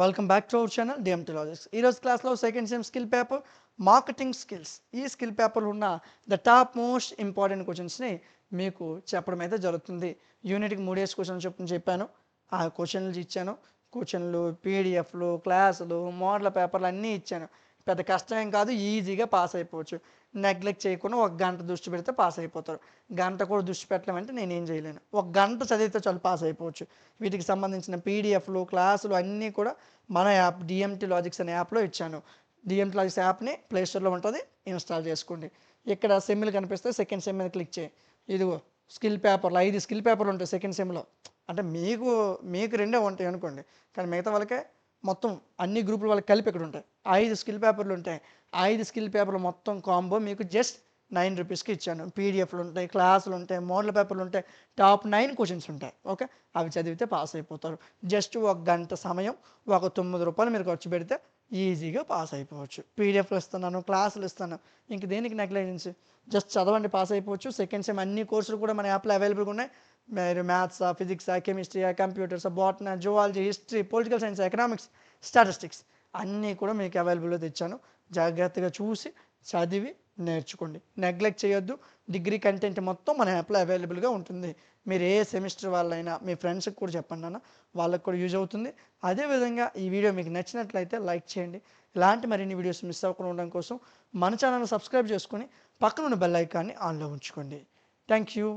Welcome back to our channel DMT logics. ఈరోజు క్లాస్లో second sem skill paper marketing skills. ఈ skill పేపర్లో ఉన్న ద టాప్ మోస్ట్ ఇంపార్టెంట్ క్వశ్చన్స్ని మీకు చెప్పడం అయితే జరుగుతుంది. యూనిట్కి 3 క్వశ్చన్లు చెప్పాను. ఆ క్వశ్చన్లు ఇచ్చాను. క్వశ్చన్లు, పీడిఎఫ్లు, క్లాసులు, మోడల్ పేపర్లు అన్నీ ఇచ్చాను. పెద్ద కష్టం ఏం కాదు, ఈజీగా పాస్ అయిపోవచ్చు. నెగ్లెక్ట్ చేయకుండా ఒక గంట దృష్టి పెడితే పాస్ అయిపోతారు. గంట కూడా దృష్టి పెట్టలేమంటే నేనేం చేయలేను. ఒక గంట చదివితే చాలు పాస్ అయిపోవచ్చు. వీటికి సంబంధించిన పీడిఎఫ్లు, క్లాసులు అన్నీ కూడా మన యాప్ డిఎంటీ లాజిక్స్ అనే యాప్లో ఇచ్చాను. డిఎంటీ లాజిక్స్ యాప్ని ప్లేస్టోర్లో ఉంటుంది, ఇన్స్టాల్ చేసుకోండి. ఇక్కడ సెమ్లు కనిపిస్తే సెకండ్ సెమ్ మీద క్లిక్ చేయి. ఇదిగో స్కిల్ పేపర్లు 5 స్కిల్ పేపర్లు ఉంటాయి సెకండ్ సెమ్లో. అంటే మీకు 2 ఉంటాయి అనుకోండి, కానీ మిగతా వాళ్ళకే మొత్తం అన్ని గ్రూపుల వాళ్ళకి కలిపి ఇక్కడ ఉంటాయి. 5 స్కిల్ పేపర్లు ఉంటాయి. 5 స్కిల్ పేపర్లు మొత్తం కాంబో మీకు జస్ట్ 9 రూపీస్కి ఇచ్చాను. పీడిఎఫ్లు ఉంటాయి, క్లాసులు ఉంటాయి, మోడల్ పేపర్లు ఉంటాయి, టాప్ 9 క్వశ్చన్స్ ఉంటాయి. ఓకే, అవి చదివితే పాస్ అయిపోతారు. జస్ట్ ఒక గంట సమయం, ఒక 9 రూపాయలు మీరు ఖర్చు పెడితే ఈజీగా పాస్ అయిపోవచ్చు. పీడిఎఫ్లు ఇస్తున్నాను, క్లాసులు ఇస్తాను, ఇంక దేనికి నెగ్లెజెన్స్? జస్ట్ చదవండి, పాస్ అయిపోవచ్చు. సెకండ్ సెమ్ అన్ని కోర్సులు కూడా మన యాప్లో అవైలబుల్గా ఉన్నాయి. మీరు మ్యాథ్సా, ఫిజిక్సా, కెమిస్ట్రీయా, computers, botany, zoology, history, political science, economics, statistics అన్నీ కూడా మీకు అవైలబుల్లో తెచ్చాను. జాగ్రత్తగా చూసి చదివి నేర్చుకోండి. నెగ్లెక్ట్ చేయొద్దు. డిగ్రీ కంటెంట్ మొత్తం మన యాప్లో అవైలబుల్గా ఉంటుంది. మీరు ఏ సెమిస్టర్ వాళ్ళైనా మీ ఫ్రెండ్స్కి కూడా చెప్పండి అన్న, వాళ్ళకి కూడా యూజ్ అవుతుంది. అదేవిధంగా ఈ వీడియో మీకు నచ్చినట్లయితే లైక్ చేయండి. ఇలాంటి మరిన్ని వీడియోస్ మిస్ అవ్వకుండా ఉండడం కోసం మన ఛానల్ని సబ్స్క్రైబ్ చేసుకొని పక్కనున్న బెల్ ఐకాన్ని ఆన్లో ఉంచుకోండి. Thank you.